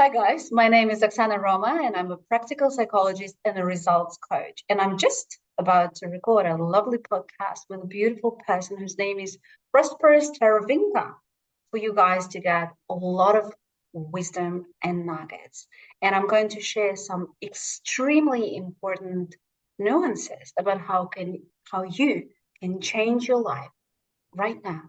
Hi guys, my name is Oksana Roma and I'm a practical psychologist and a results coach. And I'm just about to record a lovely podcast with a beautiful person whose name is Prosperous Taruvinga for you guys to get a lot of wisdom and nuggets. And I'm going to share some extremely important nuances about how you can change your life right now.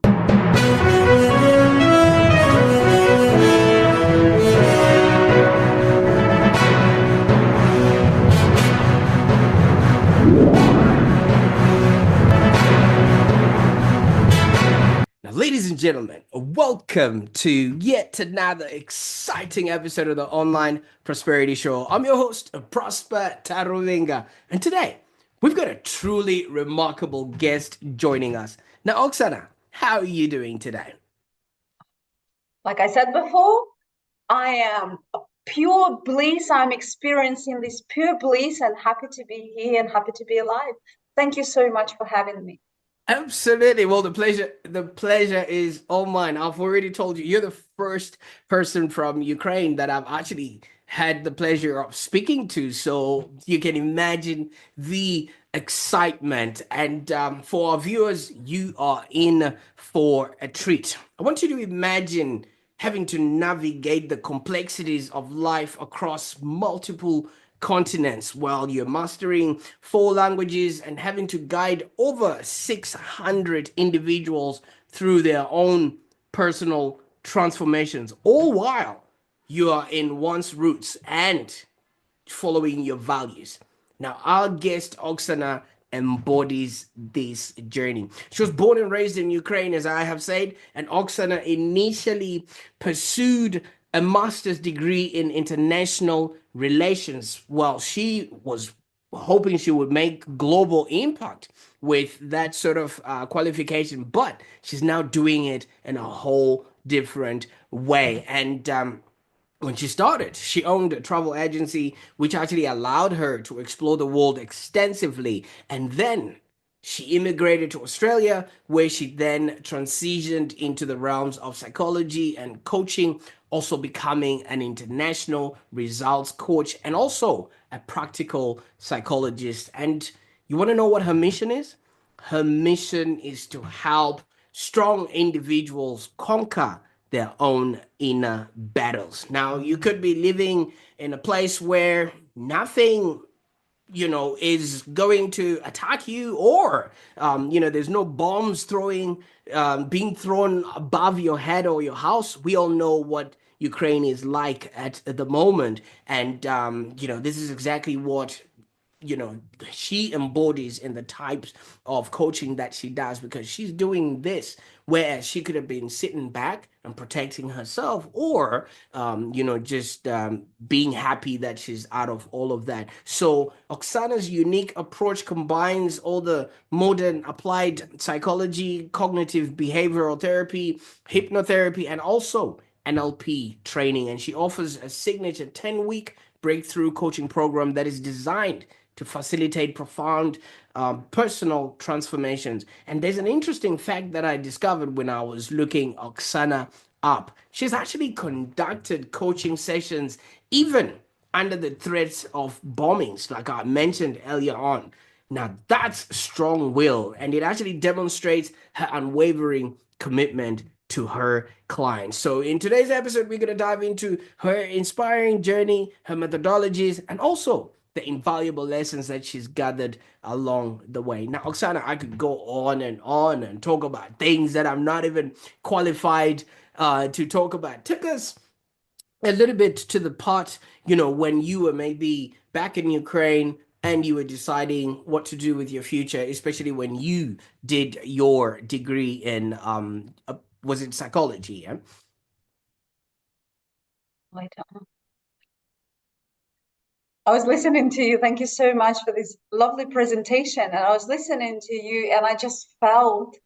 Now, ladies and gentlemen, welcome to yet another exciting episode of the Online Prosperity Show. I'm your host, Prosper Taruvinga, and today we've got a truly remarkable guest joining us. Now, Oksana, how are you doing today? Like I said before, I am a pure bliss. I'm experiencing this pure bliss and happy to be here and happy to be alive. Thank you so much for having me. Absolutely. Well, the pleasure is all mine. I've already told you, you're the first person from Ukraine that I've actually had the pleasure of speaking to. So you can imagine the excitement. And for our viewers, you are in for a treat. I want you to imagine having to navigate the complexities of life across multiple continents while you're mastering four languages and having to guide over 600 individuals through their own personal transformations, all while you are in one's roots and following your values. Now, our guest, Oksana, embodies this journey. She was born and raised in Ukraine, as I have said, and Oksana initially pursued a master's degree in international relations while she was hoping she would make global impact with that sort of qualification, but she's now doing it in a whole different way. And when she started, she owned a travel agency which actually allowed her to explore the world extensively. And then she immigrated to Australia, where she then transitioned into the realms of psychology and coaching, also becoming an international results coach and also a practical psychologist. And you want to know what her mission is? Her mission is to help strong individuals conquer their own inner battles. Now, you could be living in a place where nothing is going to attack you, or there's no bombs being thrown above your head or your house. We all know what Ukraine is like at the moment, and this is exactly what she embodies in the types of coaching that she does, because she's doing this whereas she could have been sitting back and protecting herself, or just being happy that she's out of all of that. So Oksana's unique approach combines all the modern applied psychology, cognitive behavioral therapy, hypnotherapy, and also NLP training, and she offers a signature 10-week breakthrough coaching program that is designed to facilitate profound personal transformations. And there's an interesting fact that I discovered when I was looking Oksana up. She's actually conducted coaching sessions even under the threats of bombings, like I mentioned earlier on. Now, that's strong will, and it actually demonstrates her unwavering commitment to her clients. So, in today's episode, we're going to dive into her inspiring journey, her methodologies, and also the invaluable lessons that she's gathered along the way. Now, Oksana, I could go on and talk about things that I'm not even qualified to talk about. Take us a little bit to the part, when you were maybe back in Ukraine and you were deciding what to do with your future, especially when you did your degree in, was it psychology? Yeah? Later. I was listening to you. Thank you so much for this lovely presentation. And I was listening to you and I just felt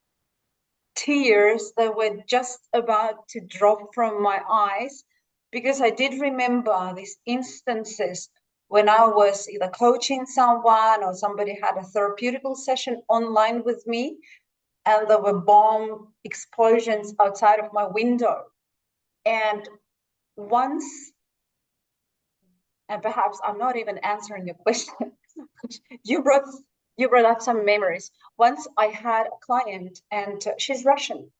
tears that were just about to drop from my eyes, because I did remember these instances when I was either coaching someone or somebody had a therapeutical session online with me, and there were bomb explosions outside of my window. And once and perhaps I'm not even answering your question. you brought you brought up some memories. Once I had a client, and she's Russian,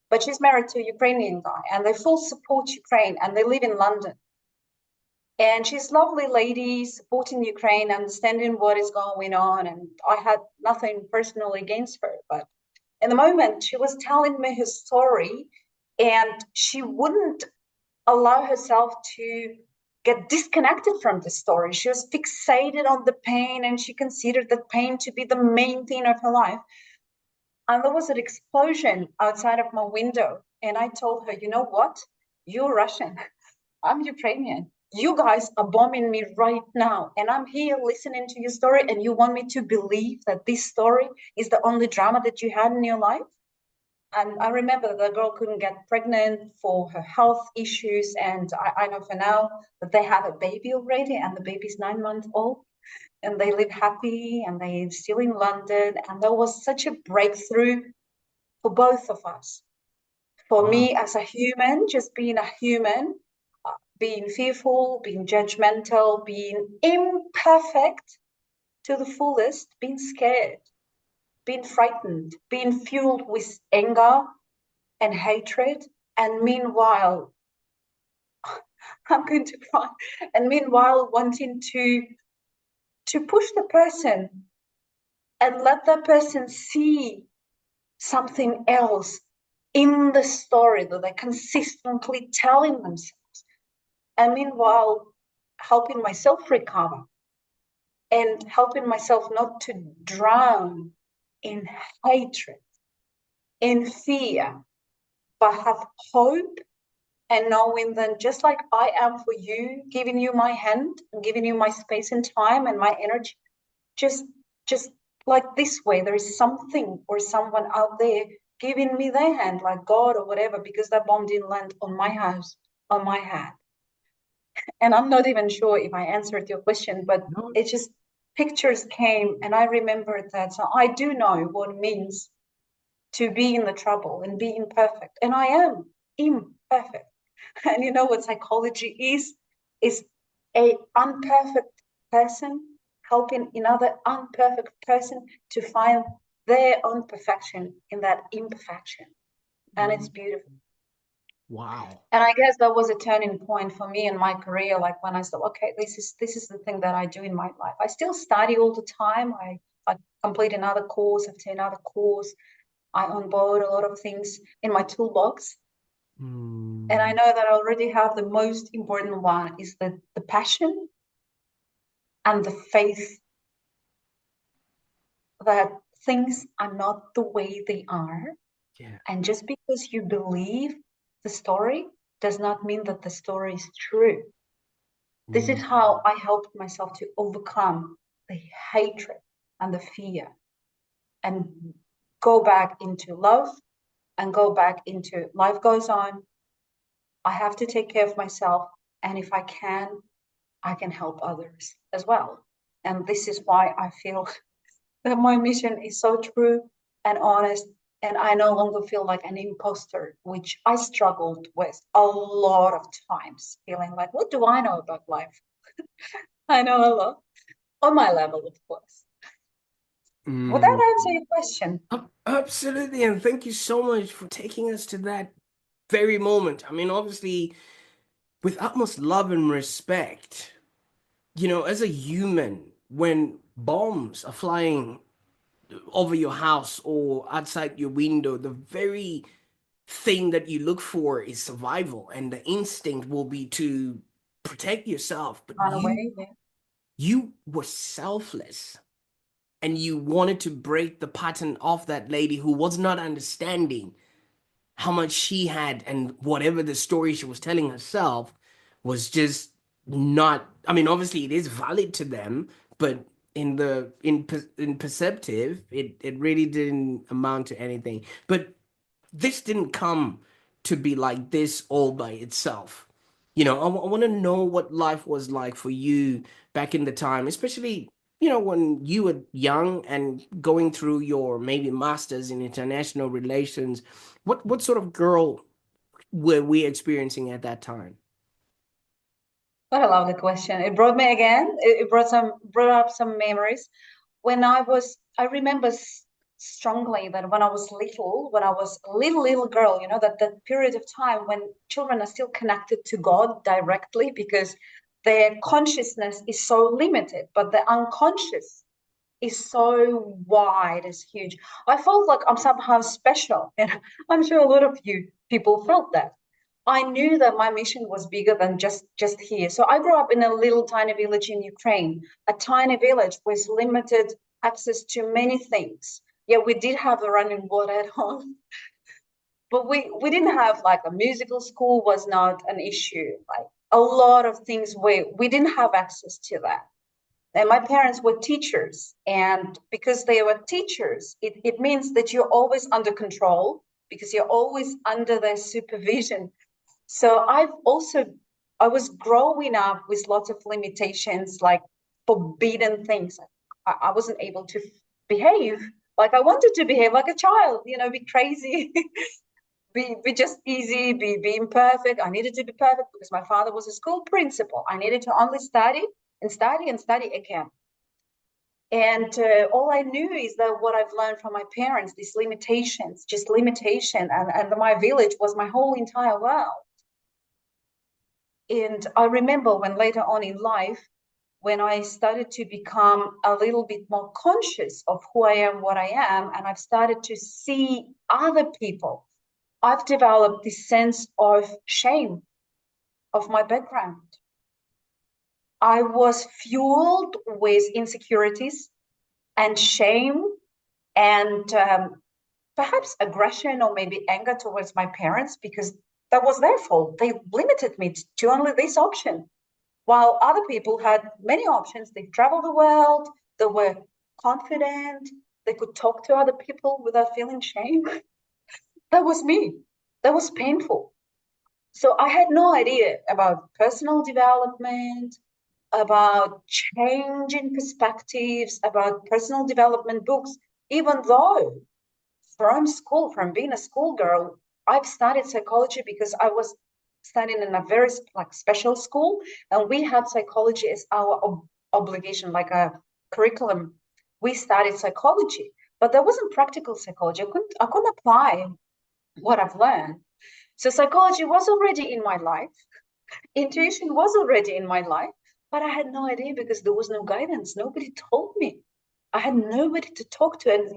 but she's married to a Ukrainian guy, and they full support Ukraine, and they live in London. And she's a lovely lady, supporting Ukraine, understanding what is going on. And I had nothing personally against her, but in the moment she was telling me her story, and she wouldn't allow herself to get disconnected from the story. She was fixated on the pain, and she considered that pain to be the main thing of her life. And there was an explosion outside of my window. And I told her, you know what? You're Russian. I'm Ukrainian. You guys are bombing me right now. And I'm here listening to your story. And you want me to believe that this story is the only drama that you had in your life? And I remember that the girl couldn't get pregnant for her health issues. And I know for now that they have a baby already, and the baby's 9 months old. And they live happy, and they're still in London. And there was such a breakthrough for both of us. For Wow. me as a human, just being a human, being fearful, being judgmental, being imperfect to the fullest, being scared, being frightened, being fueled with anger and hatred. And meanwhile, I'm going to cry. And meanwhile, wanting to push the person and let that person see something else in the story that they're consistently telling themselves. And meanwhile, helping myself recover and helping myself not to drown in hatred, in fear, but have hope, and knowing that just like I am for you, giving you my hand and giving you my space and time and my energy, just just like this way, there is something or someone out there giving me their hand, like God or whatever, because that bomb didn't land on my house, on my head. And I'm not even sure if I answered your question, but No. it just pictures came, and I remembered that. So I do know what it means to be in the trouble and be imperfect. And I am imperfect. And you know what psychology is a unperfect person helping another unperfect person to find their own perfection in that imperfection. And it's beautiful. Wow. And I guess that was a turning point for me in my career, like when I said, okay, this is the thing that I do in my life. I still study all the time. I complete another course after another course. I onboard a lot of things in my toolbox. And I Mm. know that I already have the most important one is the passion and the faith that things are not the way they are. Yeah. And just because you believe the story does not mean that the story is true. This is Mm. how I helped myself to overcome the hatred and the fear and go back into love and go back into life goes on. I have to take care of myself. And if I can help others as well. And this is why I feel that my mission is so true and honest. And I no longer feel like an imposter, which I struggled with a lot of times, feeling like, what do I know about life? I know a lot on my level, of course. Would Mm. that answer your question? Absolutely, and thank you so much for taking us to that very moment. I mean, obviously, with utmost love and respect, as a human, when bombs are flying over your house or outside your window, the very thing that you look for is survival, and the instinct will be to protect yourself. But Run you, away? Yeah. you were selfless, and you wanted to break the pattern of that lady who was not understanding how much she had, and whatever the story she was telling herself was just not. I mean, obviously it is valid to them, but in perceptive, it really didn't amount to anything. But this didn't come to be like this all by itself. I want to know what life was like for you back in the time, especially, when you were young and going through your maybe masters in international relations. What, sort of girl were we experiencing at that time? What a lovely question. It brought me again. It brought up some memories. I remember strongly that when I was a little girl, that period of time when children are still connected to God directly because their consciousness is so limited, but the unconscious is so wide, is huge. I felt like I'm somehow special, and I'm sure a lot of you people felt that. I knew that my mission was bigger than just here. So I grew up in a little tiny village in Ukraine, a tiny village with limited access to many things. Yeah, we did have the running water at home, but we didn't have like a musical school was not an issue. Like a lot of things we didn't have access to that. And my parents were teachers. And because they were teachers, it means that you're always under control because you're always under their supervision. So I was growing up with lots of limitations, like forbidden things. I wasn't able to behave like I wanted to behave like a child, be crazy, be just easy, be imperfect. I needed to be perfect because my father was a school principal. I needed to only study and study and study again. And all I knew is that what I've learned from my parents, these limitations, just limitation, and my village was my whole entire world. And I remember when later on in life, when I started to become a little bit more conscious of who I am, what I am, and I've started to see other people, I've developed this sense of shame of my background. I was fueled with insecurities and shame and perhaps aggression or maybe anger towards my parents because that was their fault. They limited me to only this option, while other people had many options. They traveled the world, they were confident, they could talk to other people without feeling shame. That was me. That was painful. So I had no idea about personal development, about changing perspectives, about personal development books, even though from school, from being a schoolgirl, I've studied psychology because I was studying in a very special school, and we had psychology as our obligation, like a curriculum. We studied psychology, but there wasn't practical psychology. I couldn't apply what I've learned. So psychology was already in my life. Intuition was already in my life, but I had no idea because there was no guidance. Nobody told me. I had nobody to talk to. And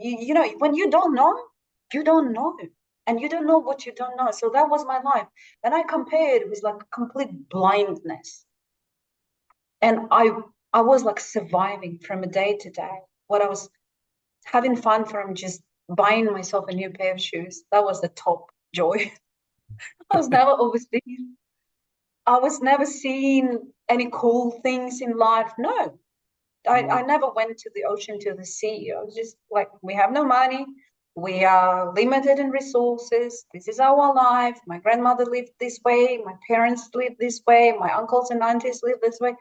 when you don't know, you don't know. And you don't know what you don't know. So that was my life. And I compared with like complete blindness. And I was like surviving from a day to day. What I was having fun from just buying myself a new pair of shoes. That was the top joy. I was never overseas. I was never seeing any cool things in life. No, I never went to the ocean, to the sea. I was just like, we have no money. We are limited in resources. This is our life. My grandmother lived this way. My parents lived this way. My uncles and aunties lived this way.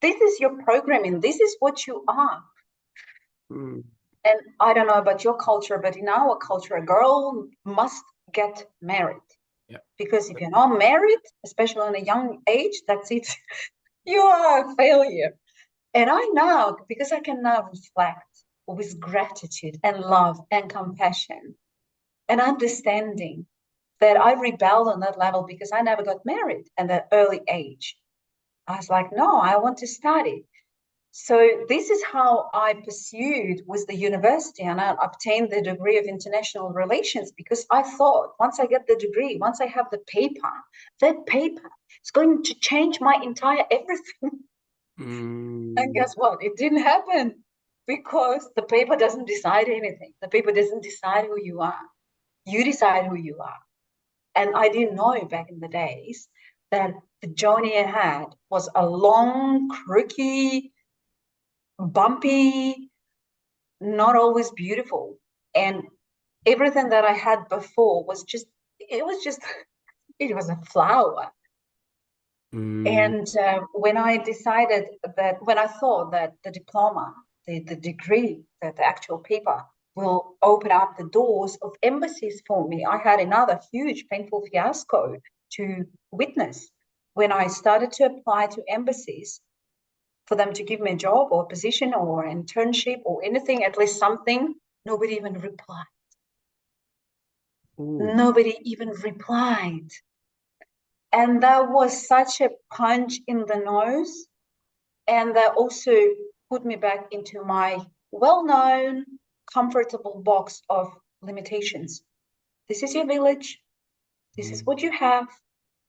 This is your programming. This is what you are. Mm. And I don't know about your culture, but in our culture, a girl must get married. Yeah. Because if you're not married, especially in a young age, that's it. You are a failure. And I now, because I can now reflect with gratitude and love and compassion and understanding that I rebelled on that level because I never got married at that early age. I was like, no, I want to study. So this is how I pursued with the university, and I obtained the degree of international relations because I thought once I get the degree, once I have the paper, that paper is going to change my entire everything. And Mm. guess what? It didn't happen because the paper doesn't decide anything. The paper doesn't decide who you are. You decide who you are. And I didn't know back in the days that the journey I had was a long, crooked, bumpy, not always beautiful. And everything that I had before was just, it was just, it was a flower. Mm. And when I thought that the diploma, the degree, that the actual paper will open up the doors of embassies for me, I had another huge painful fiasco to witness. when I started to apply to embassies for them to give me a job or a position or an internship or anything, at least something, nobody even replied. Ooh. Nobody even replied. And that was such a punch in the nose. And that also put me back into my well-known, comfortable box of limitations. This is your village. This is what you have.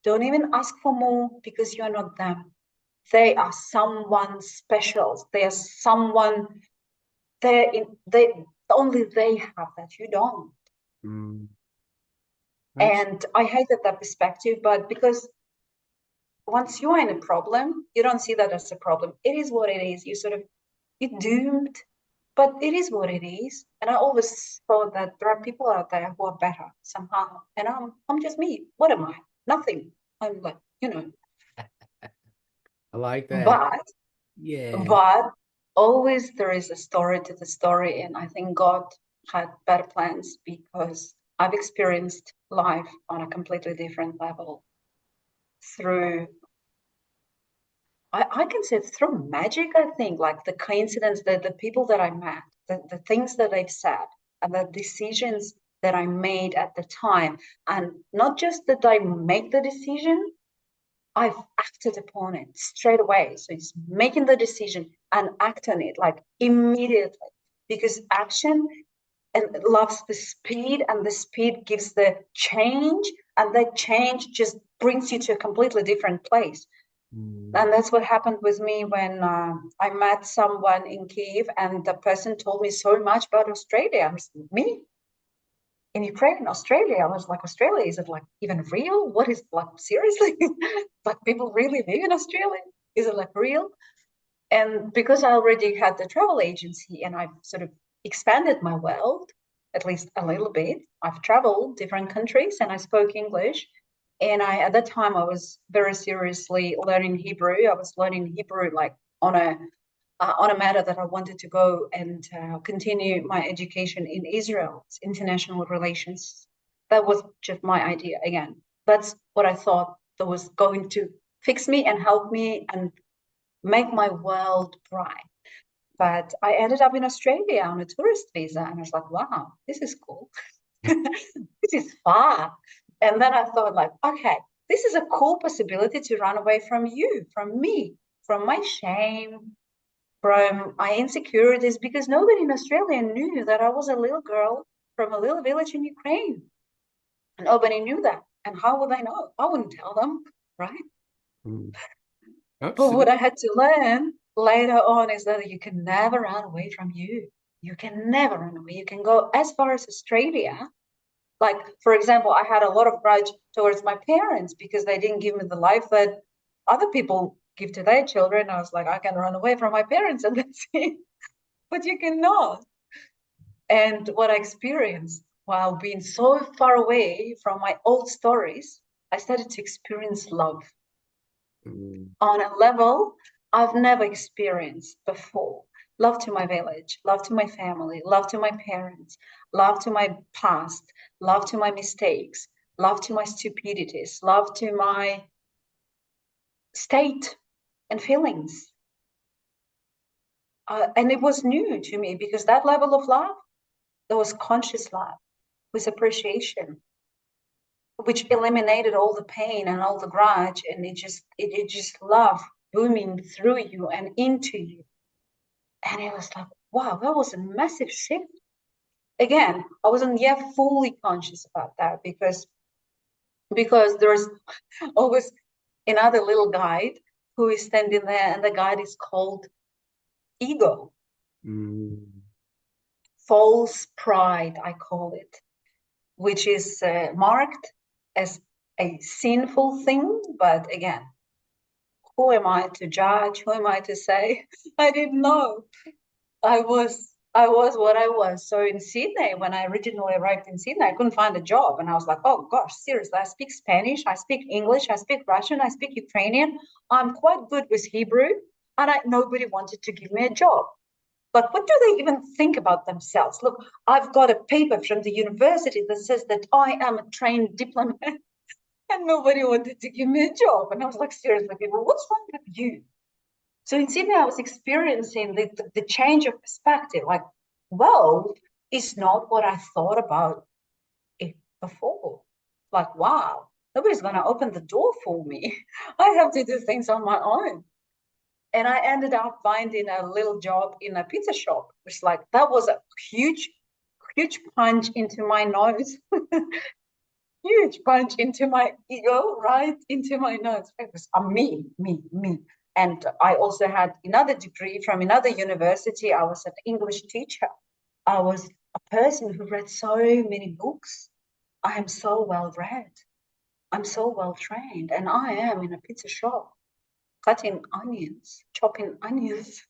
Don't even ask for more because you're not them. They are someone special. They are someone only they have that you don't. Mm. And I hated that perspective, but because once you are in a problem, you don't see that as a problem. It is what it is. You're doomed, but it is what it is. And I always thought that there are people out there who are better somehow. And I'm just me. What am I? Nothing. I'm like, I like that. but Yeah. but always there is a story to the story. And I think God had better plans because I've experienced life on a completely different level through I can say through magic, I think, like the coincidence that the people that I met, the things that they've said, and the decisions that I made at the time. And not just that I make the decision, I've acted upon it straight away. So it's making the decision and act on it like immediately. Because action and loves the speed, and the speed gives the change, and that change just brings you to a completely different place. And that's what happened with me when I met someone in Kiev, and the person told me so much about Australia. I was me in Ukraine, Australia. I was like, Australia, is it like even real? What is like seriously? Like people really live in Australia? Is it like real? And because I already had the travel agency and I've sort of expanded my world, at least a little bit, I've traveled different countries and I spoke English. And at that time, I was very seriously learning Hebrew. I was learning Hebrew like on a matter that I wanted to go and continue my education in Israel, international relations. That was just my idea. Again, that's what I thought that was going to fix me and help me and make my world bright. But I ended up in Australia on a tourist visa, and I was like, wow, this is cool. This is far. And then I thought, like, okay, this is a cool possibility to run away from you, from me, from my shame, from my insecurities, because nobody in Australia knew that I was a little girl from a little village in Ukraine. Nobody knew that. And how would I know? I wouldn't tell them, right? Mm. But what Absolutely. I had to learn later on is that you can never run away from you. You can never run away. You can go as far as Australia. Like, for example, I had a lot of grudge towards my parents because they didn't give me the life that other people give to their children. I was like, I can run away from my parents and that's it. But you cannot. And what I experienced while being so far away from my old stories, I started to experience love Mm. on a level I've never experienced before. Love to my village, love to my family, love to my parents, love to my past, love to my mistakes, love to my stupidities, love to my state and feelings. And it was new to me because that level of love, there was conscious love with appreciation, which eliminated all the pain and all the grudge, and it just love booming through you and into you. And it was like, wow, that was a massive shift. Again, I wasn't yet fully conscious about that because there's always another little guide who is standing there, and the guide is called ego, Mm. false pride, I call it, which is marked as a sinful thing. But again, who am I to judge? Who am I to say? I didn't know. I was what I was. So in Sydney, when I originally arrived in Sydney, I couldn't find a job. And I was like, oh gosh, seriously, I speak Spanish, I speak English, I speak Russian, I speak Ukrainian. I'm quite good with Hebrew. And nobody wanted to give me a job. But what do they even think about themselves? Look, I've got a paper from the university that says that I am a trained diplomat. and nobody wanted to give me a job. And I was like, seriously, people, what's wrong with you? So in Sydney, I was experiencing the change of perspective. Like, wealth is not what I thought about it before. Like, wow, nobody's going to open the door for me. I have to do things on my own. And I ended up finding a little job in a pizza shop, which like that was a huge, huge punch into my nose, huge punch into my ego, right into my nose. Because I'm me, me, me. And I also had another degree from another university. I was an English teacher. I was a person who read so many books. I am so well read. I'm so well trained. And I am in a pizza shop cutting onions, chopping onions.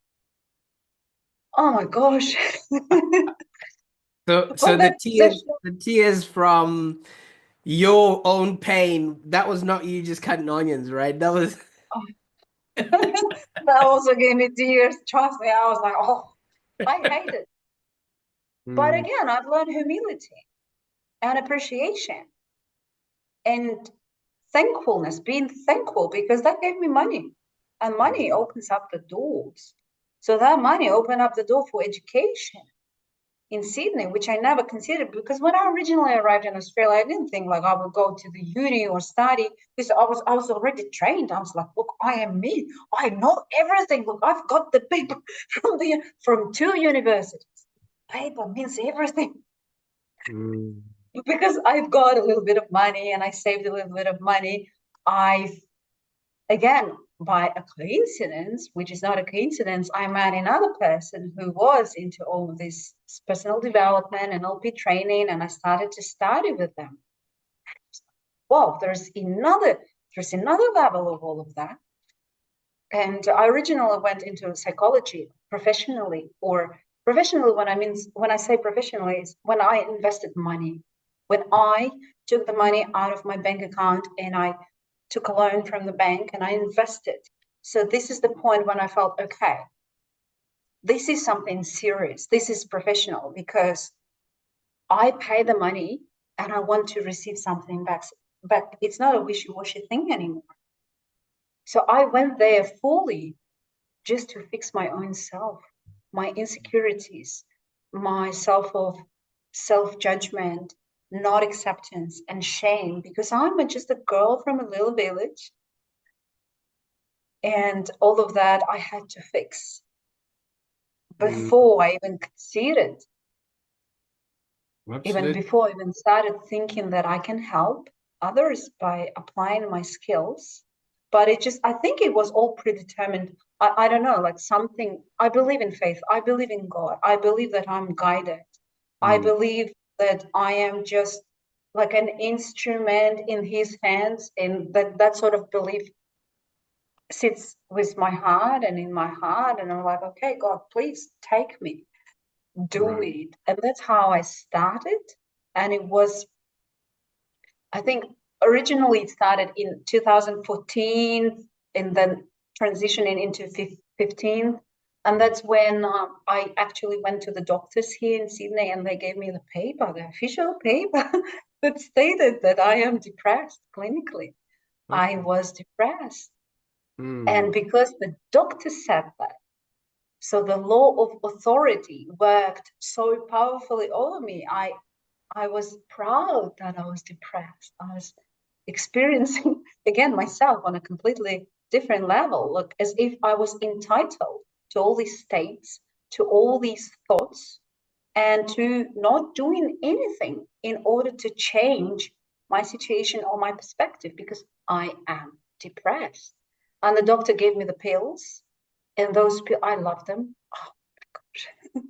Oh my gosh. So From that position. the tears from your own pain, that was not you just cutting onions, right? That was Oh, that also gave me tears. Trust me, I was like, oh, I hate it. But Mm, again, I've learned humility and appreciation and thankfulness, being thankful because that gave me money. And money opens up the doors. So that money opened up the door for education in Sydney, which I never considered because when I originally arrived in Australia, I didn't think like I would go to the uni or study because I was already trained. I was like, look, I am me. I know everything. Look, I've got the paper from two universities. Paper means everything mm, because I've got a little bit of money and I saved a little bit of money. I've again, by a coincidence, which is not a coincidence, I met another person who was into all of this personal development and LP training, and I started to study with them. Wow, there's another level of all of that. And I originally went into psychology professionally, or professionally when I say professionally, is when I invested money. When I took the money out of my bank account and I took a loan from the bank and I invested. So this is the point when I felt, okay, this is something serious. This is professional because I pay the money and I want to receive something back. But it's not a wishy-washy thing anymore. So I went there fully just to fix my own self, my insecurities, my self-judgment, not acceptance and shame because I'm just a girl from a little village. And all of that I had to fix mm. before I even considered, even Absolutely. before I even started thinking that I can help others by applying my skills. But I think it was all predetermined. I don't know, like something, I believe in faith. I believe in God. I believe that I'm guided. I Mm, believe that I am just like an instrument in his hands. And that sort of belief sits with my heart and in my heart. And I'm like, okay, God, please take me, do right. it. And that's how I started. And it was, I think, originally it started in 2014 and then transitioning into 15. And that's when I actually went to the doctors here in Sydney and they gave me the paper, the official paper that stated that I am depressed clinically. I Okay. was depressed. Mm, And because the doctor said that, so the law of authority worked so powerfully over me. I was proud that I was depressed. I was experiencing again myself on a completely different level, like as if I was entitled to all these states, to all these thoughts, and to not doing anything in order to change my situation or my perspective because I am depressed. And the doctor gave me the pills, and those pills, I love them. Oh,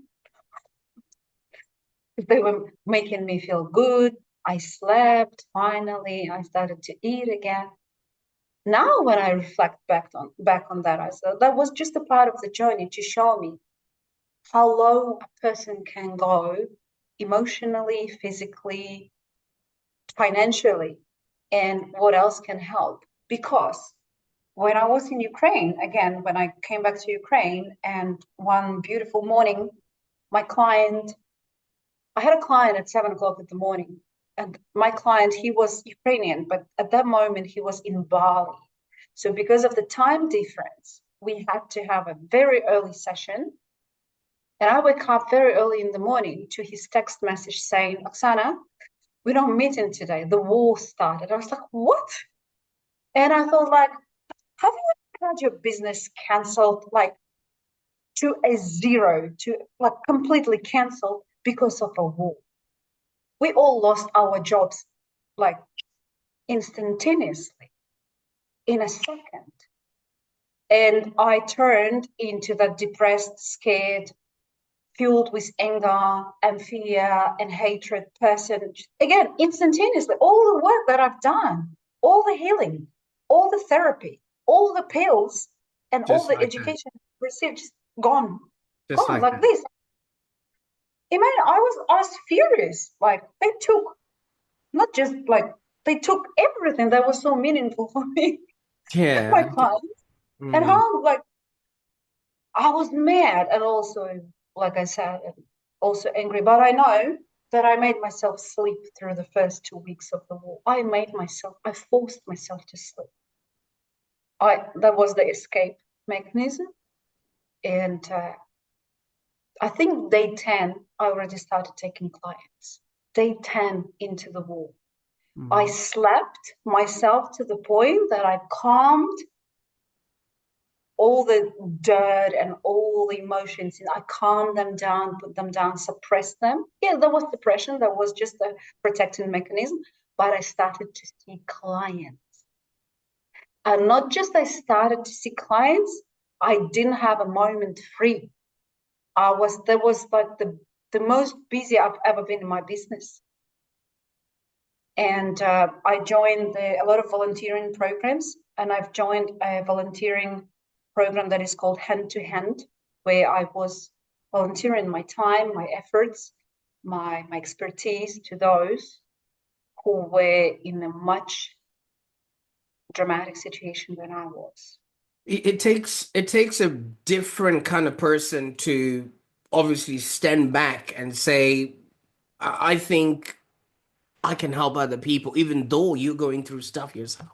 they were making me feel good. I slept finally. I started to eat again. Now, when I reflect back on that, I said that was just a part of the journey to show me how low a person can go emotionally, physically, financially, and what else can help. Because when I was in Ukraine, again, when I came back to Ukraine, and one beautiful morning, my client, I had a client at 7 o'clock in the morning, and my client, he was Ukrainian, but at that moment he was in Bali. So because of the time difference, we had to have a very early session. And I wake up very early in the morning to his text message saying, Oksana, we don't meeting today. The war started. I was like, what? And I thought, like, have you ever had your business canceled, like to a zero, to like completely canceled because of a war? We all lost our jobs like instantaneously in a second. And I turned into that depressed, scared, fueled with anger and fear and hatred person. Again, instantaneously, all the work that I've done, all the healing, all the therapy, all the pills, and all Just the like that. education received, just gone, Just gone like like that. this. Imagine, I was furious. Like they took not just like they took everything that was so meaningful for me, my Yeah. clients, and Mm. how like I was mad and also, like I said, also angry. But I know that I made myself sleep through the first 2 weeks of the war. I forced myself to sleep. That was the escape mechanism. And I think day 10, I already started taking clients. Day 10 into the war. I Mm. slept myself to the point that I calmed all the dirt and all the emotions. And I calmed them down, put them down, suppressed them. Yeah, there was depression. That was just a protecting mechanism. But I started to see clients. And not just I started to see clients, I didn't have a moment free. There was like the most busy I've ever been in my business. And I joined a lot of volunteering programs, and I've joined a volunteering program that is called Hand to Hand, where I was volunteering my time, my efforts, my expertise to those who were in a much dramatic situation than I was. It takes a different kind of person to obviously stand back and say, I think I can help other people, even though you're going through stuff yourself.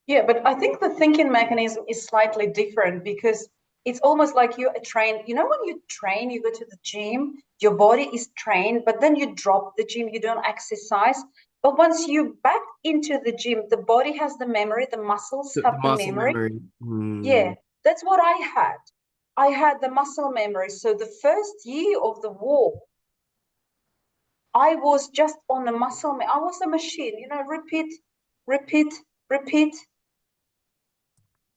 Yeah, but I think the thinking mechanism is slightly different because it's almost like you're trained. You know, when you train, you go to the gym, your body is trained, but then you drop the gym, you don't exercise. But once you back into the gym, the body has the memory, the muscles The have the muscle memory. memory. Yeah, that's what I had. I had the muscle memory. So the first year of the war, I was just on the muscle. I was a machine, repeat, repeat, repeat.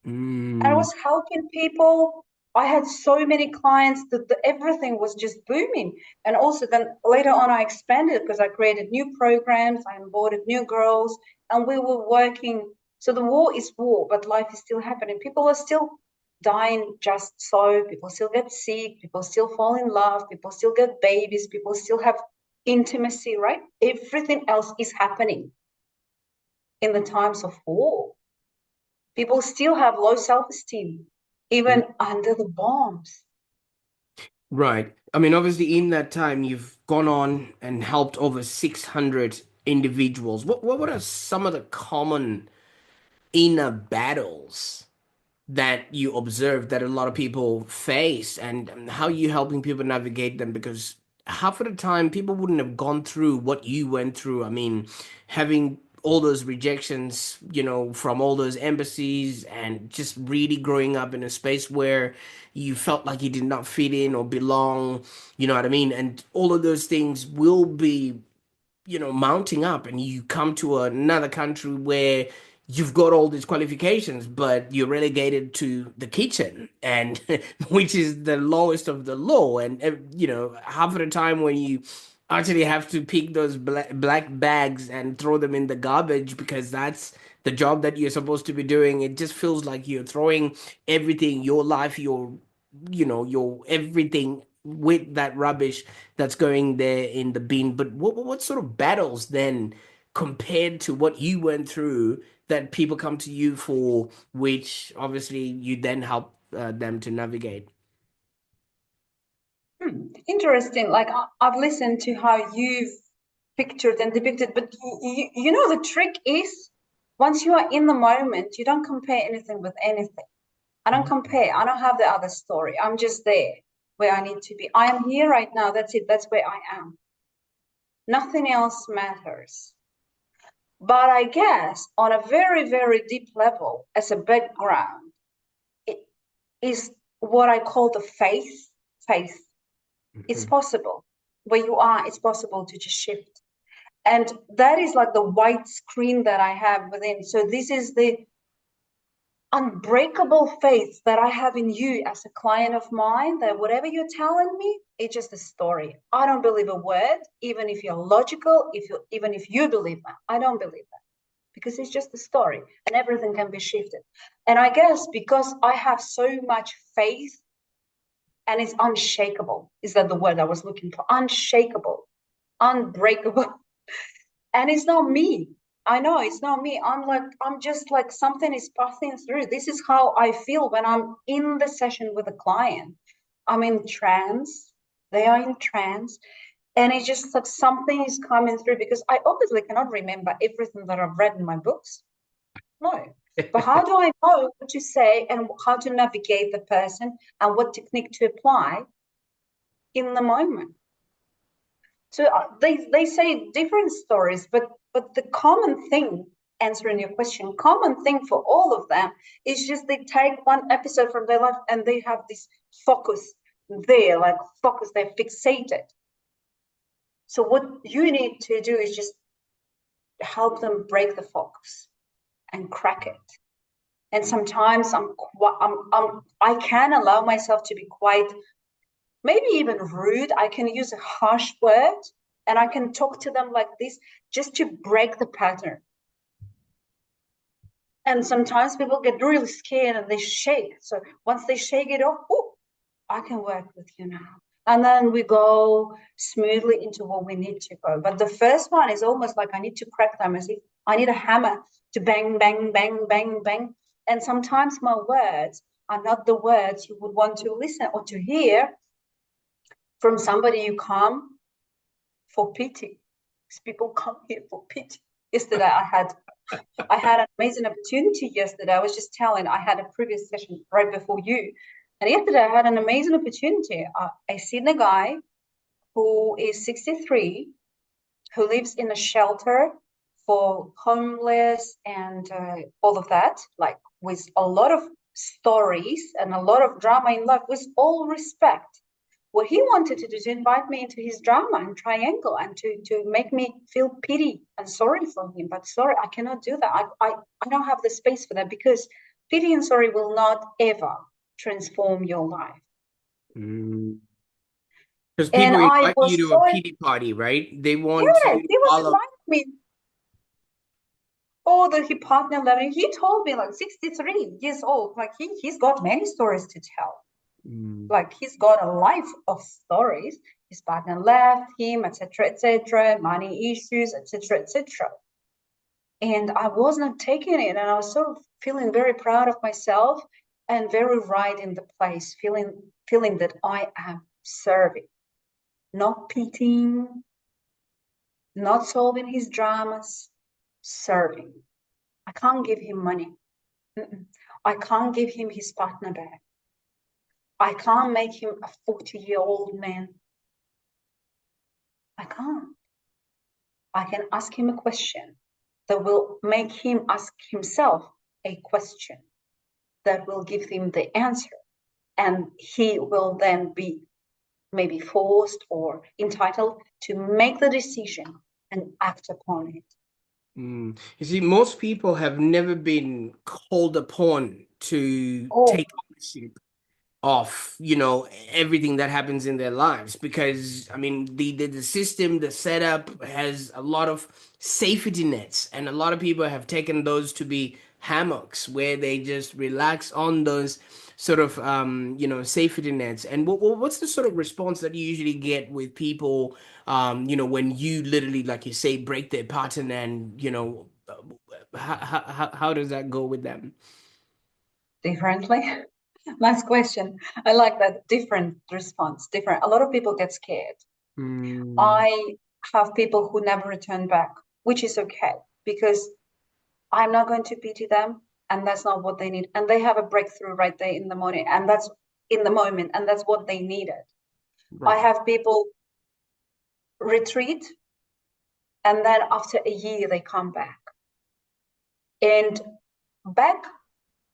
I Mm. was helping people. I had so many clients that everything was just booming. And also, then later on, I expanded because I created new programs, I onboarded new girls, and we were working. So the war is war, but life is still happening. People are still dying just so. People still get sick. People still fall in love. People still get babies. People still have intimacy, right? Everything else is happening in the times of war. People still have low self-esteem, even under the bombs. Right. I mean, obviously, in that time, you've gone on and helped over 600 individuals. What are some of the common inner battles that you observe that a lot of people face, and how you helping people navigate them? Because half of the time, people wouldn't have gone through what you went through. I mean, having all those rejections, from all those embassies, and just really growing up in a space where you felt like you did not fit in or belong, you know what I mean? And all of those things will be mounting up, and you come to another country where you've got all these qualifications, but you're relegated to the kitchen, and which is the lowest of the low. And half of the time when you actually have to pick those black bags and throw them in the garbage because that's the job that you're supposed to be doing, it just feels like you're throwing everything, your life, your everything with that rubbish that's going there in the bin. But what sort of battles then, compared to what you went through, that people come to you for, which obviously you then help them to navigate? Interesting. Like I've listened to how you've pictured and depicted. But you know, the trick is once you are in the moment, you don't compare anything with anything. I don't compare. I don't have the other story. I'm just there where I need to be. I am here right now. That's it. That's where I am. Nothing else matters. But I guess on a very, very deep level, as a background, it is what I call the faith. Faith. It's possible. Where you are, it's possible to just shift. And that is like the white screen that I have within. So this is the unbreakable faith that I have in you as a client of mine, that whatever you're telling me, it's just a story. I don't believe a word, even if you're logical, even if you believe that. I don't believe that because it's just a story and everything can be shifted. And I guess because I have so much faith and it's unshakable, is that the word I was looking for? Unshakable, unbreakable. And it's not me. I know it's not me. I'm just like something is passing through. This is how I feel when I'm in the session with a client. I'm in trance. They are in trance. And it's just like something is coming through because I obviously cannot remember everything that I've read in my books. No. But how do I know what to say and how to navigate the person and what technique to apply in the moment? So they say different stories, but the common thing, answering your question, common thing for all of them is just they take one episode from their life and they have this focus there, like focus, they're fixated. So what you need to do is just help them break the focus and crack it. And sometimes I can allow myself to be quite, maybe even rude. I can use a harsh word and I can talk to them like this just to break the pattern. And sometimes people get really scared and they shake. So once they shake it off, oh, I can work with you now. And then we go smoothly into what we need to go. But the first one is almost like I need to crack them as if I need a hammer to bang, bang, bang, bang, bang. And sometimes my words are not the words you would want to listen or to hear from somebody you come for pity. Because people come here for pity. Yesterday I had an amazing opportunity yesterday. I was just telling, I had a previous session right before you. And yesterday I had an amazing opportunity. I seen a guy who is 63, who lives in a shelter for homeless and all of that, like with a lot of stories and a lot of drama in life, with all respect. What he wanted to do is invite me into his drama and triangle and to make me feel pity and sorry for him. But sorry, I cannot do that. I don't have the space for that because pity and sorry will not ever transform your life. Because And people I invite you was to so, a pity party, right? They want yes, you to he was follow. inviting me. Oh, the he partner level. He told me like 63 years old. Like he's got many stories to tell. Like he's got a life of stories. His partner left him, etc., money issues, etc., etc. And I was not taking it, and I was sort of feeling very proud of myself and very right in the place, feeling that I am serving, not pitying, not solving his dramas, serving. I can't give him money. I can't give him his partner back. I can't make him a 40-year-old man. I can't. I can ask him a question that will make him ask himself a question that will give him the answer. And he will then be maybe forced or entitled to make the decision and act upon it. You see, most people have never been called upon to Oh, take ownership of, everything that happens in their lives, because I mean the system, the setup has a lot of safety nets, and a lot of people have taken those to be hammocks where they just relax on those sort of safety nets. And what's the sort of response that you usually get with people, when you literally, like you say, break their pattern, and how does that go with them? differently. Nice question. I like that. Different response, different. A lot of people get scared. Mm. I have people who never return back, which is okay, because I'm not going to pity them, and that's not what they need. And they have a breakthrough right there in the morning, and that's in the moment, and that's what they needed. I Right. have people retreat, and then after a year they come back. And back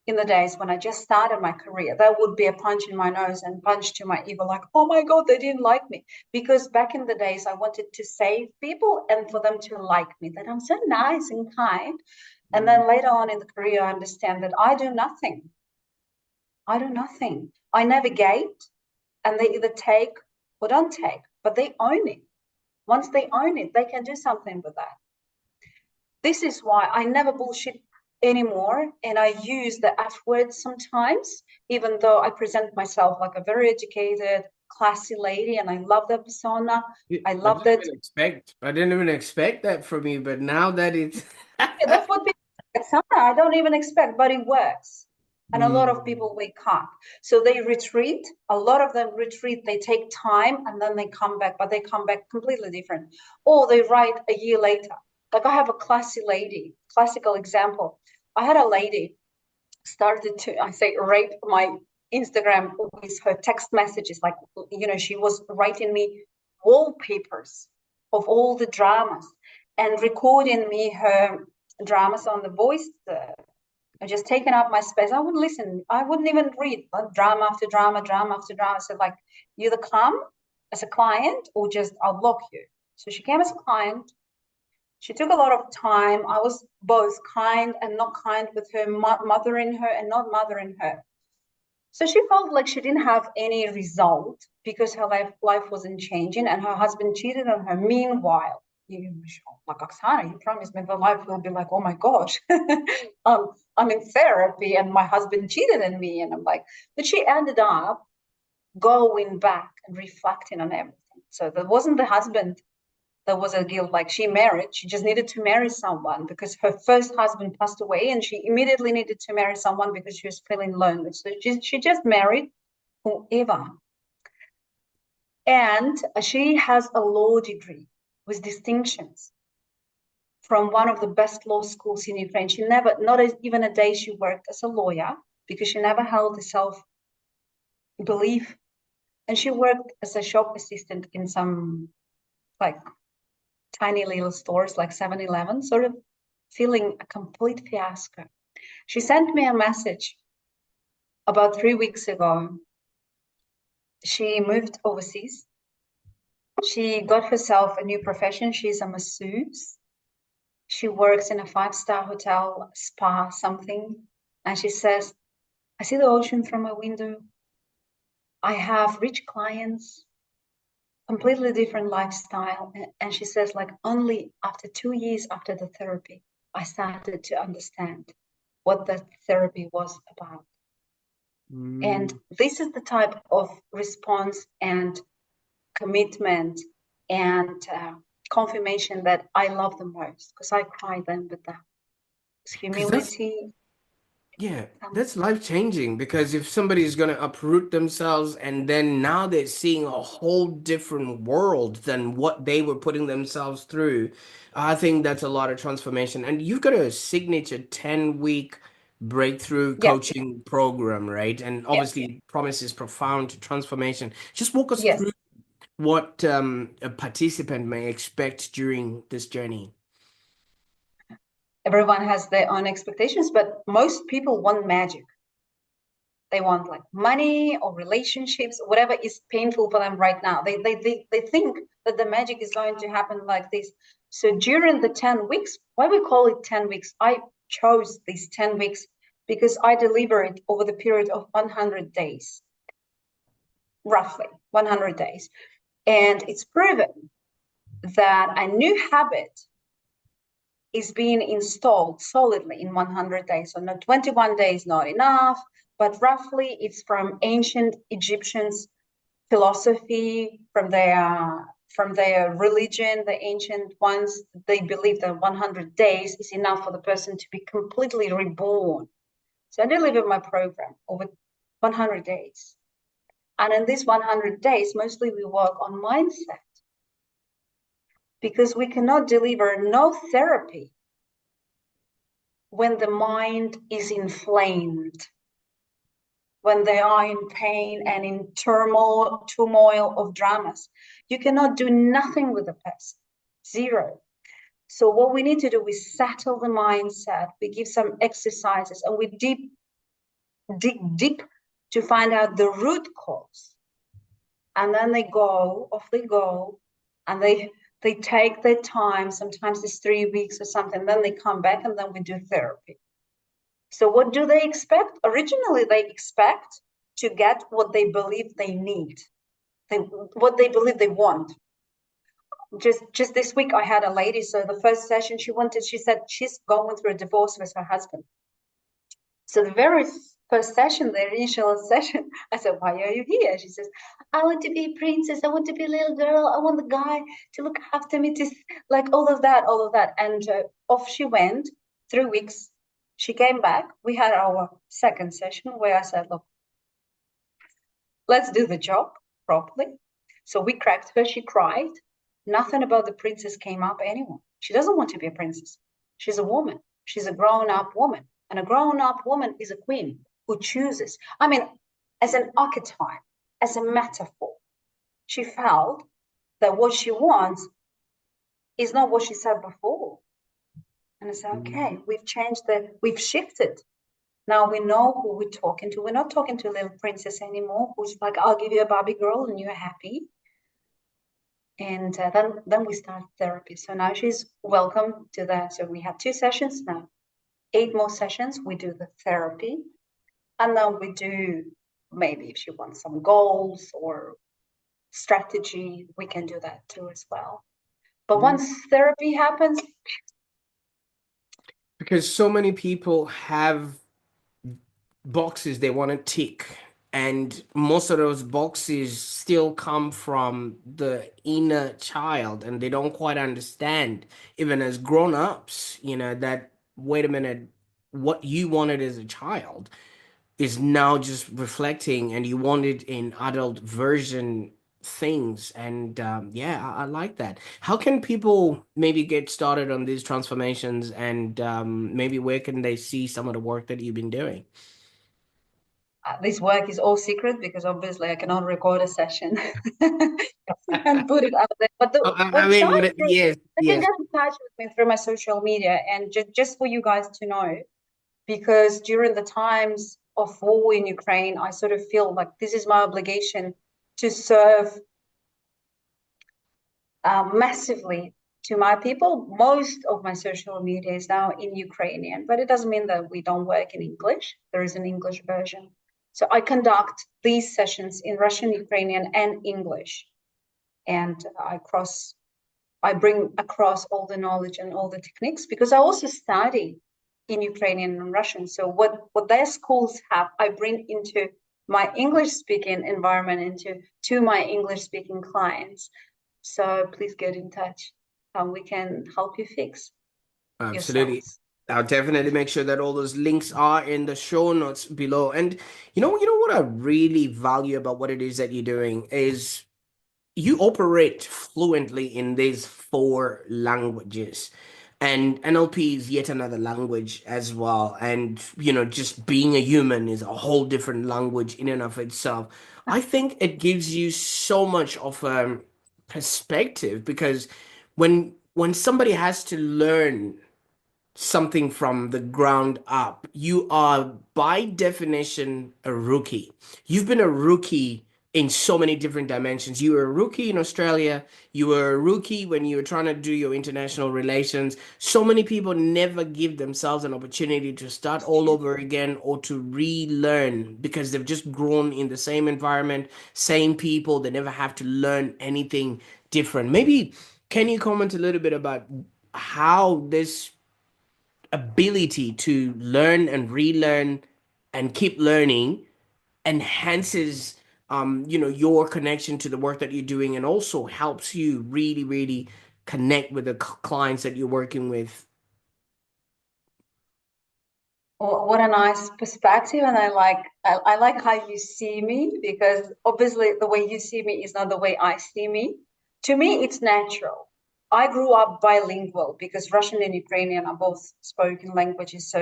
in the days when I just started my career, that would be a punch in my nose and punch to my ego, like, oh my God, they didn't like me. Because back in the days, I wanted to save people and for them to like me, that I'm so nice and kind. And then later on in the career, I understand that I do nothing. I do nothing. I navigate, and they either take or don't take, but they own it. Once they own it, they can do something with that. This is why I never bullshit anymore, and I use the F word sometimes, even though I present myself like a very educated, classy lady, and I love that persona. I I love didn't that. even expect that from you, but now that it's Yeah, that's what people expect. I don't even expect, but it works. And a lot of Mm. people wake up. So they retreat. A lot of them retreat. They take time and then they come back, but they come back completely different. Or they write a year later. Like I have a classy lady, classical example. I had a lady started to, I say, rape my Instagram with her text messages. Like, she was writing me wallpapers of all the dramas and recording me her dramas on the voice. Just taking up my space. I wouldn't listen. I wouldn't even read, like, drama after drama, drama after drama. So like, you either come as a client or just I'll block you. So she came as a client. She took a lot of time. I was both kind and not kind with her, mothering her and not mothering her. So she felt like she didn't have any result because her life wasn't changing and her husband cheated on her. Meanwhile, like, Oksana, you promised me the life will be like, oh my gosh, I'm in therapy and my husband cheated on me. And I'm like, but she ended up going back and reflecting on everything. So that wasn't the husband that was a guilt. Like, she married, she just needed to marry someone because her first husband passed away, and she immediately needed to marry someone because she was feeling lonely. So she just married whoever. And she has a law degree with distinctions from one of the best law schools in Ukraine. She never, not even a day she worked as a lawyer, because she never held a self belief. And she worked as a shop assistant in some, like, tiny little stores like 7-Eleven, sort of feeling a complete fiasco. She sent me a message about 3 weeks ago. She moved overseas. She got herself a new profession. She's a masseuse. She works in a 5-star hotel, spa, something. And she says, I see the ocean from my window. I have rich clients, completely different lifestyle. And she says, like, only after 2 years after the therapy, I started to understand what the therapy was about. And Mm. this is the type of response and commitment and confirmation that I love the most, because I cry then with that. It's Because that's humility. Yeah, that's life changing because if somebody is going to uproot themselves and then now they're seeing a whole different world than what they were putting themselves through, I think that's a lot of transformation. And you've got a signature 10-week breakthrough Yes, coaching program, right? And yes, obviously promises profound transformation. Just walk us yes. through what a participant may expect during this journey. Everyone has their own expectations, but most people want magic. They want, like, money or relationships, whatever is painful for them right now. They think that the magic is going to happen like this. So during the 10 weeks, why we call it 10 weeks, I chose these 10 weeks because I deliver it over the period of 100 days, roughly 100 days. And it's proven that a new habit is being installed solidly in 100 days. So not 21 days, not enough, but roughly it's from ancient Egyptians' philosophy, from their religion, the ancient ones. They believe that 100 days is enough for the person to be completely reborn. So I deliver my program over 100 days. And in these 100 days, mostly we work on mindset. because we cannot deliver no therapy when the mind is inflamed, when they are in pain and in turmoil of dramas. You cannot do nothing with the person, zero. So what we need to do is settle the mindset. We give some exercises and we dig deep to find out the root cause. And then off they go, and they take their time. Sometimes it's 3 weeks or something. Then they come back and then we do therapy. So what do they expect? Originally, they expect to get what they believe they need, what they believe they want. Just this week, I had a lady. So the first session she said she's going through a divorce with her husband. So the very first session, the initial session, I said, "Why are you here?" She says, "I want to be a princess. I want to be a little girl. I want the guy to look after me, to like all of that, all of that." And off she went. 3 weeks. She came back. We had our second session where I said, "Look, let's do the job properly." So we cracked her. She cried. Nothing about the princess came up anymore. She doesn't want to be a princess. She's a woman. She's a grown-up woman. And a grown-up woman is a queen who chooses. I mean, as an archetype, as a metaphor, she felt that what she wants is not what she said before. And I said, okay, we've shifted. Now we know who we're talking to. We're not talking to a little princess anymore who's like, "I'll give you a Barbie girl and you're happy." And then we start therapy. So now she's welcome to that. So we have 2 sessions now, 8 more sessions. We do the therapy, and then we do, maybe if she wants some goals or strategy, we can do that too as well. But once therapy happens, Because so many people have boxes they want to tick, and most of those boxes still come from the inner child, and they don't quite understand, even as grown-ups, that, wait a minute, what you wanted as a child is now just reflecting, and you want it in adult version things. And yeah, I like that. How can people maybe get started on these transformations, and maybe where can they see some of the work that you've been doing? this work is all secret because obviously I cannot record a session and put it out there. But the Oh, I mean, website, yes, they can yes. get in touch with me through my social media. And just for you guys to know, because during the times of war in Ukraine, I sort of feel like this is my obligation to serve massively to my people. Most of my social media is now in Ukrainian, but it doesn't mean that we don't work in English. There is an English version. So I conduct these sessions in Russian, Ukrainian, and English. And I bring across all the knowledge and all the techniques because I also study in Ukrainian and Russian. So what their schools have, I bring into my English speaking environment, into to my English speaking clients. So please get in touch and we can help you fix Absolutely. yourselves. I'll definitely make sure that all those links are in the show notes below. And what I really value about what it is that you're doing is you operate fluently in these four languages. And NLP is yet another language as well. And, just being a human is a whole different language in and of itself. I think it gives you so much of a perspective, because when somebody has to learn something from the ground up, you are by definition a rookie. You've been a rookie in so many different dimensions. You were a rookie in Australia. You were a rookie when you were trying to do your international relations. So many people never give themselves an opportunity to start all over again or to relearn, because they've just grown in the same environment, same people. They never have to learn anything different. Maybe can you comment a little bit about how this ability to learn and relearn and keep learning enhances your connection to the work that you're doing, and also helps you really really connect with the clients that you're working with? What a nice perspective, and I like how you see me, because obviously the way you see me is not the way I see me. To me, it's natural. I grew up bilingual because Russian and Ukrainian are both spoken languages. So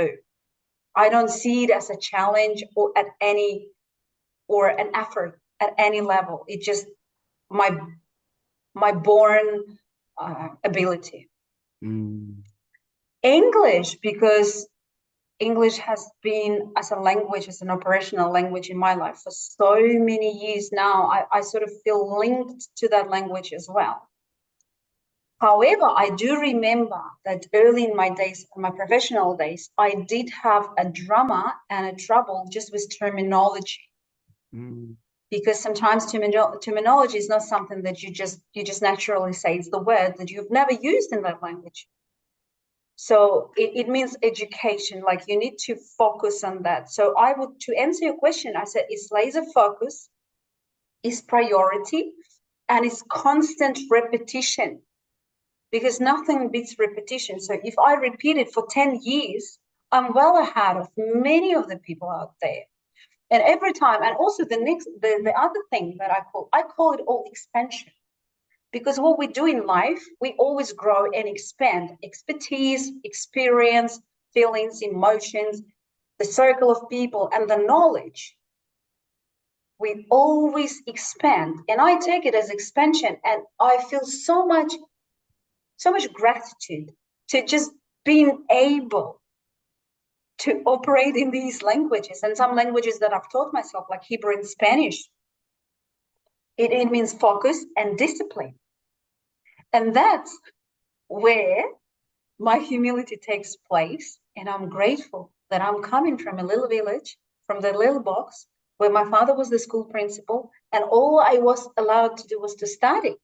I don't see it as a challenge or an effort at any level. It's just my born ability. Mm. English, because English has been as a language, as an operational language in my life for so many years now. I sort of feel linked to that language as well. However, I do remember that early in my days, in my professional days, I did have a drama and a trouble just with terminology. Mm. Because sometimes terminology is not something that you just naturally say. It's the word that you've never used in that language. So it means education, like you need to focus on that. So I would, to answer your question, I said it's laser focus, it's priority, and it's constant repetition, because nothing beats repetition. So if I repeat it for 10 years, I'm well ahead of many of the people out there. And every time, and also the other thing that I call it all expansion. Because what we do in life, we always grow and expand expertise, experience, feelings, emotions, the circle of people, and the knowledge. We always expand. And I take it as expansion. And I feel so much gratitude to just being able to operate in these languages. And some languages that I've taught myself, like Hebrew and Spanish, it means focus and discipline. And that's where my humility takes place. And I'm grateful that I'm coming from a little village, from the little box, where my father was the school principal, and all I was allowed to do was to study.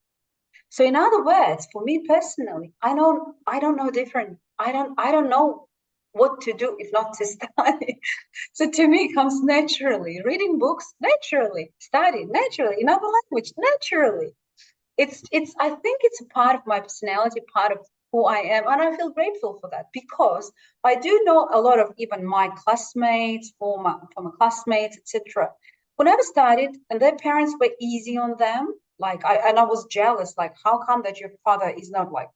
So in other words, for me personally, I don't know different. I don't know what to do if not to study. So to me, it comes naturally. Reading books naturally, study naturally, another language naturally. It's I think it's a part of my personality, part of who I am, and I feel grateful for that, because I do know a lot of even my classmates, former classmates, etc., who never studied, and their parents were easy on them. Like I was jealous. Like, how come that your father is not like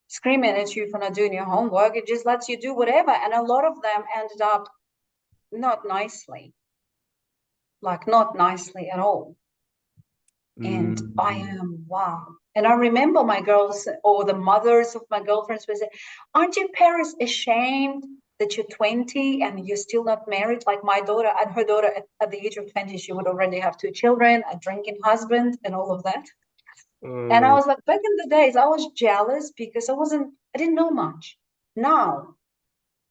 screaming at you for not doing your homework? It just lets you do whatever. And a lot of them ended up not nicely, like not nicely at all. And I Mm. am, wow. And I remember my girls or the mothers of my girlfriends would say, aren't your parents ashamed that you're 20 and you're still not married? Like my daughter, and her daughter at the age of 20, she would already have 2 children, a drinking husband, and all of that. And I Mm. was like, back in the days, I was jealous because I didn't know much. Now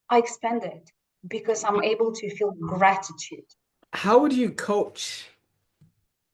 I expanded because I'm able to feel gratitude. How would you coach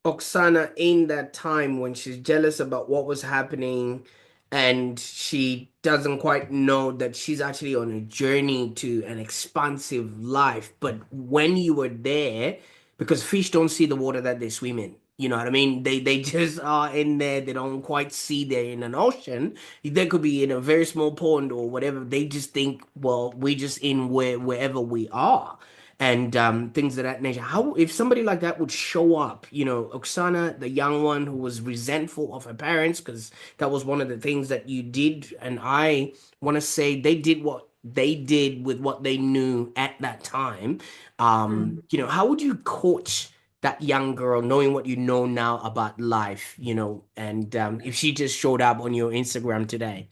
Oksana in that time when she's jealous about what was happening and she doesn't quite know that she's actually on a journey to an expansive life? But when you were there, because fish don't see the water that they swim in. You know what I mean? They just are in there. They don't quite see they're in an ocean. They could be in a very small pond or whatever. They just think, well, we're just in wherever we are, and things of that nature. How, if somebody like that would show up, Oksana, the young one who was resentful of her parents, because that was one of the things that you did, and I want to say they did what they did with what they knew at that time. Mm. How would you coach that young girl, knowing what you know now about life, and if she just showed up on your Instagram today?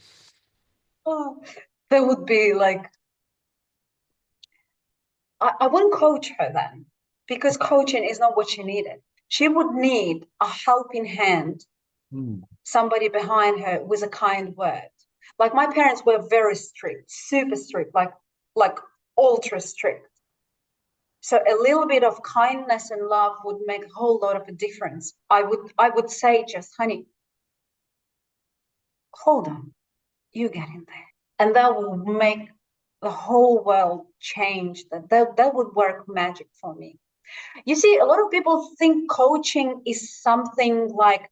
Oh, that would be like, I wouldn't coach her then, because coaching is not what she needed. She would need a helping hand, Hmm. somebody behind her with a kind word. Like my parents were very strict, super strict, like ultra strict. So a little bit of kindness and love would make a whole lot of a difference. I would say, just honey, hold on, you get in there. And that will make the whole world change. That would work magic for me. You see, a lot of people think coaching is something like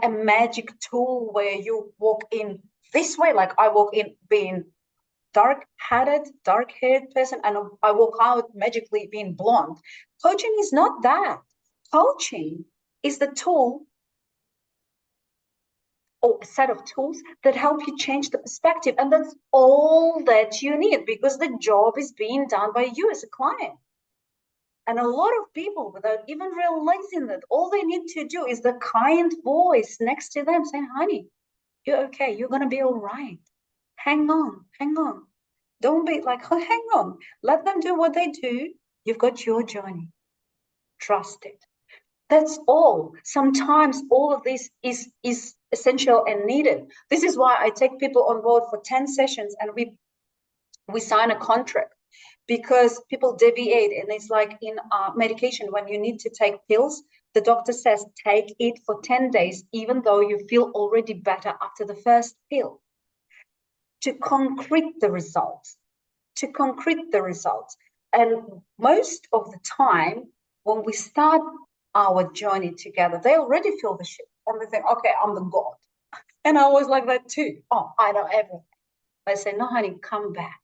a magic tool where you walk in this way, like I walk in being dark-haired person, and I walk out magically being blonde. Coaching is not that. Coaching is the tool or a set of tools that help you change the perspective. And that's all that you need, because the job is being done by you as a client. And a lot of people, without even realizing that, all they need to do is the kind voice next to them saying, honey, you're okay. You're going to be all right. Hang on, hang on. Don't be like, oh, hang on. Let them do what they do. You've got your journey. Trust it. That's all. Sometimes all of this is essential and needed. This is why I take people on board for 10 sessions and we sign a contract, because people deviate. And it's like in medication, when you need to take pills, the doctor says take it for 10 days, even though you feel already better after the first pill, to concrete the results, And most of the time, when we start our journey together, they already feel the shift and they think, okay, I'm the God. And I was like that too. Oh, I know everything. I say, no, honey, come back,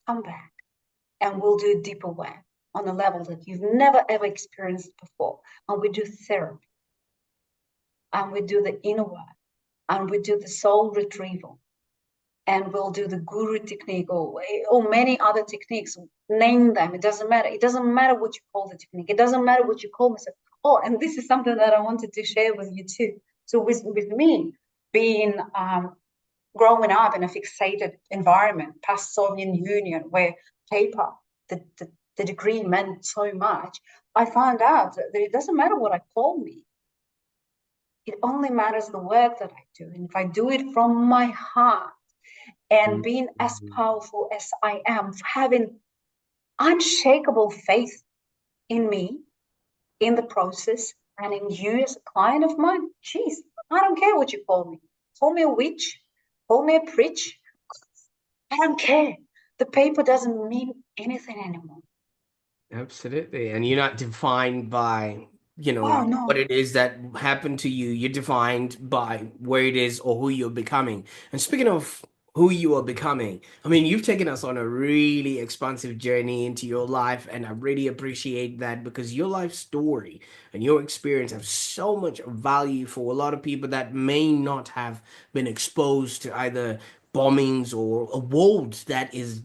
and we'll do a deeper way on a level that you've never ever experienced before. And we do therapy, and we do the inner work, and we do the soul retrieval, and we'll do the guru technique, or many other techniques. Name them. It doesn't matter. It doesn't matter what you call the technique. It doesn't matter what you call myself. Oh, and this is something that I wanted to share with you too. So with me being growing up in a fixated environment, past Soviet Union, where paper, the degree meant so much, I found out that it doesn't matter what I call me. It only matters the work that I do. And if I do it from my heart, and being as powerful as I am, having unshakable faith in me, in the process, and in you as a client of mine, geez, I don't care what you call me. Call me a witch, call me a preach. I don't care. The paper doesn't mean anything anymore. Absolutely. And you're not defined by, Oh, what no. it is that happened to you. You're defined by where it is or who you're becoming. And speaking of who you are becoming, I mean, you've taken us on a really expansive journey into your life, and I really appreciate that, because your life story and your experience have so much value for a lot of people that may not have been exposed to either bombings or a world that is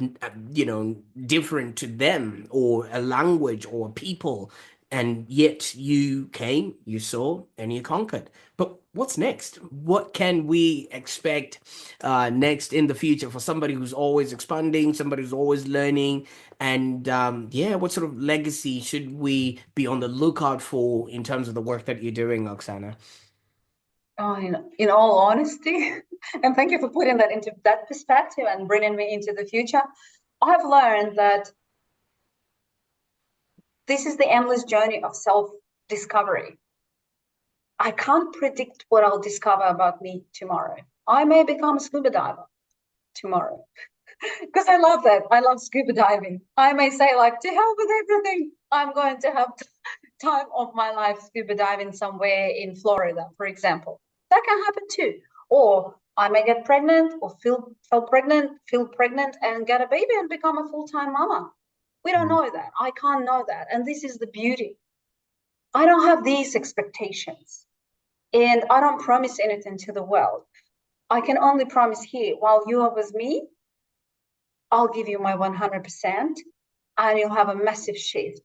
different to them, or a language or people, and yet you came, you saw, and you conquered. But what's next? What can we expect next in the future for somebody who's always expanding, somebody who's always learning? And yeah, what sort of legacy should we be on the lookout for in terms of the work that you're doing, Oksana? Oh, in all honesty, and thank you for putting that into that perspective and bringing me into the future. I've learned that this is the endless journey of self-discovery. I can't predict what I'll discover about me tomorrow. I may become a scuba diver tomorrow because I love that. I love scuba diving. I may say, like, to hell with everything. I'm going to have time of my life scuba diving somewhere in Florida, for example. That can happen too. Or I may get pregnant or feel pregnant and get a baby and become a full-time mama. We don't know that. I can't know that. And this is the beauty. I don't have these expectations. And I don't promise anything to the world. I can only promise here, while you are with me, I'll give you my 100%, and you'll have a massive shift.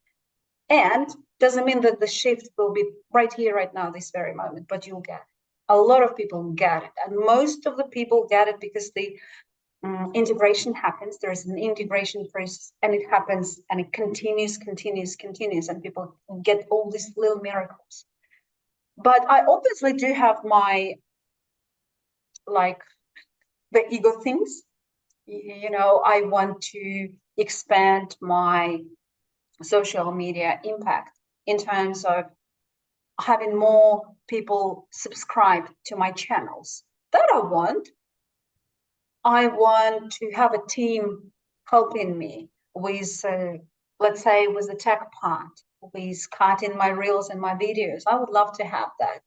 And doesn't mean that the shift will be right here, right now, this very moment, but you'll get it. A lot of people get it. And most of the people get it because the integration happens. There is an integration process, and it happens, and it continues, and people get all these little miracles. But I obviously do have my, like, the ego things. I want to expand my social media impact in terms of having more people subscribe to my channels. That I want. I want to have a team helping me with, let's say, with the tech part, with cutting my reels and my videos. I would love to have that.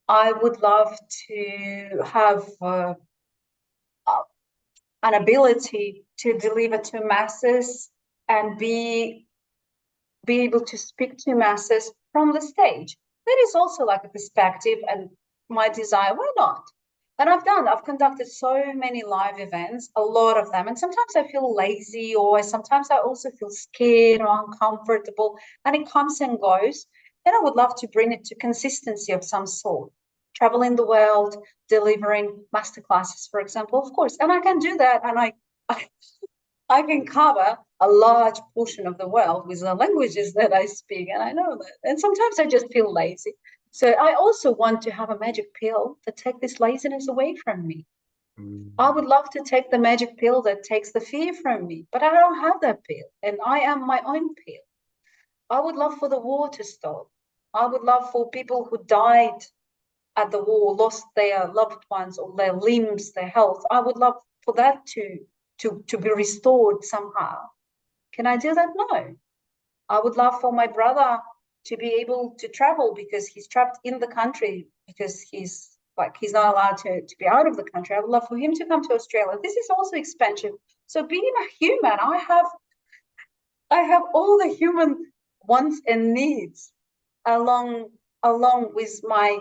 I would love to have an ability to deliver to masses and be able to speak to masses from the stage. That is also like a perspective, and my desire, why not? And I've conducted so many live events, a lot of them. And sometimes I feel lazy, or sometimes I also feel scared or uncomfortable, and it comes and goes. And I would love to bring it to consistency of some sort. Traveling the world, delivering masterclasses, for example, of course. And I can do that. And I, I can cover a large portion of the world with the languages that I speak, and I know that. And sometimes I just feel lazy. So I also want to have a magic pill to take this laziness away from me. I would love to take the magic pill that takes the fear from me, but I don't have that pill, and I am my own pill. I would love for the war to stop. I would love for people who died at the war, lost their loved ones or their limbs, their health. I would love for that to be restored somehow. Can I do that? No. I would love for my brother to be able to travel because he's trapped in the country because he's not allowed to be out of the country. I would love for him to come to Australia. This is also expansion. So being a human, I have all the human wants and needs along along with my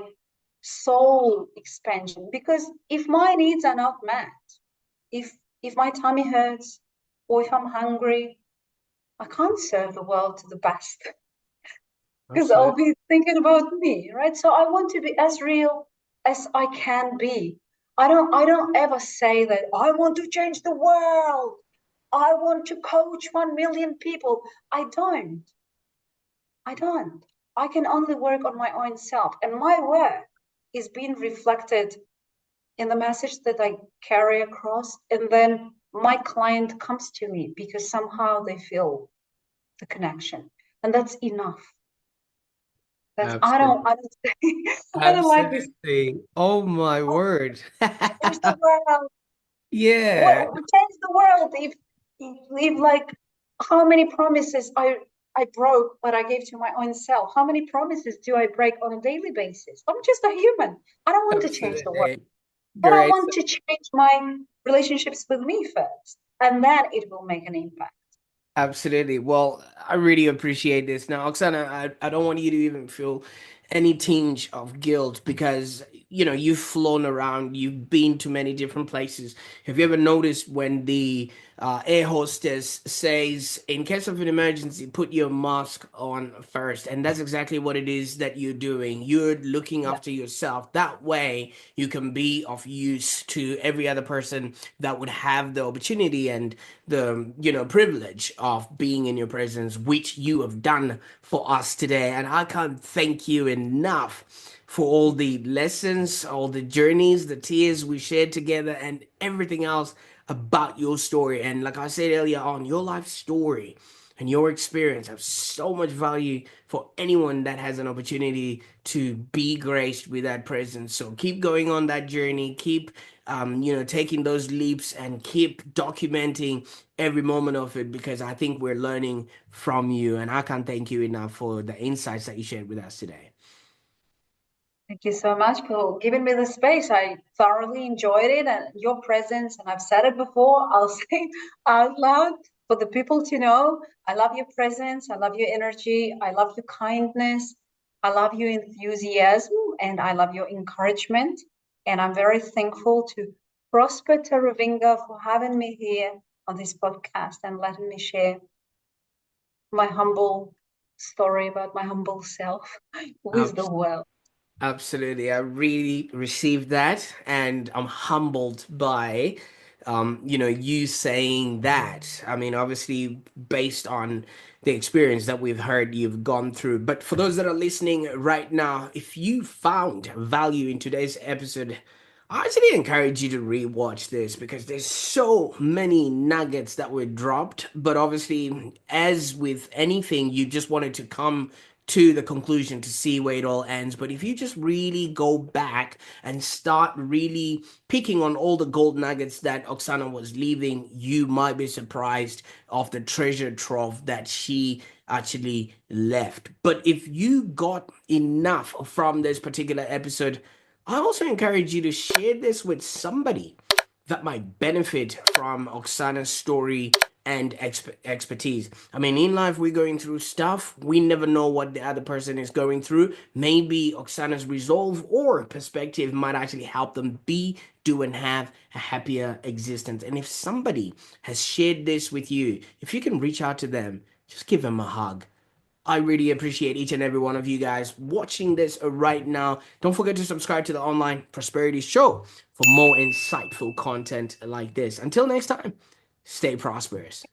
soul expansion. Because if my needs are not met, if if my tummy hurts or if I'm hungry, I can't serve the world to the best because I'll Absolutely. be thinking about me, right? So I want to be as real as I can be. I don't ever say that I want to change the world. I want to coach 1 million people. I don't. I don't. I can only work on my own self. And my work is being reflected in the message that I carry across. And then my client comes to me because somehow they feel the connection. And that's enough. That's Absolutely. I don't I don't like this Absolutely. Oh my oh, word. change the world. Yeah. What change the world if like how many promises I broke but I gave to my own self? How many promises do I break on a daily basis? I'm just a human. I don't want to change the world. Absolutely. But I Great. want to change my relationships with me first. And then it will make an impact. Absolutely. Well, I really appreciate this. Now, Oksana, I don't want you to even feel any tinge of guilt because, you've flown around, you've been to many different places. Have you ever noticed when the air hostess says, in case of an emergency, put your mask on first? And that's exactly what it is that you're doing. You're looking Yeah. after yourself. That way, you can be of use to every other person that would have the opportunity and the privilege of being in your presence, which you have done for us today. And I can't thank you enough for all the lessons, all the journeys, the tears we shared together, and everything else about your story. And like I said earlier on, your life story and your experience have so much value for anyone that has an opportunity to be graced with that presence. So keep going on that journey, keep taking those leaps, and keep documenting every moment of it, because I think we're learning from you, and I can't thank you enough for the insights that you shared with us today. Thank you so much for giving me the space. I thoroughly enjoyed it and your presence. And I've said it before, I'll say it out loud for the people to know. I love your presence. I love your energy. I love your kindness. I love your enthusiasm and I love your encouragement. And I'm very thankful to Prosper Taruvinga for having me here on this podcast and letting me share my humble story about my humble self with the world. Absolutely. I really received that, and I'm humbled by you saying that. I mean, obviously based on the experience that we've heard you've gone through. But for those that are listening right now, if you found value in today's episode, I actually encourage you to rewatch this because there's so many nuggets that were dropped. But obviously, as with anything, you just wanted to come to the conclusion to see where it all ends. But if you just really go back and start really picking on all the gold nuggets that Oksana was leaving, you might be surprised of the treasure trove that she actually left. But if you got enough from this particular episode, I also encourage you to share this with somebody that might benefit from Oksana's story and expertise. I mean, in life, we're going through stuff. We never know what the other person is going through. Maybe Oksana's resolve or perspective might actually help them be, do, and have a happier existence. And if somebody has shared this with you, if you can reach out to them, just give them a hug. I really appreciate each and every one of you guys watching this right now. Don't forget to subscribe to the Online Prosperity Show for more insightful content like this. Until next time, stay prosperous.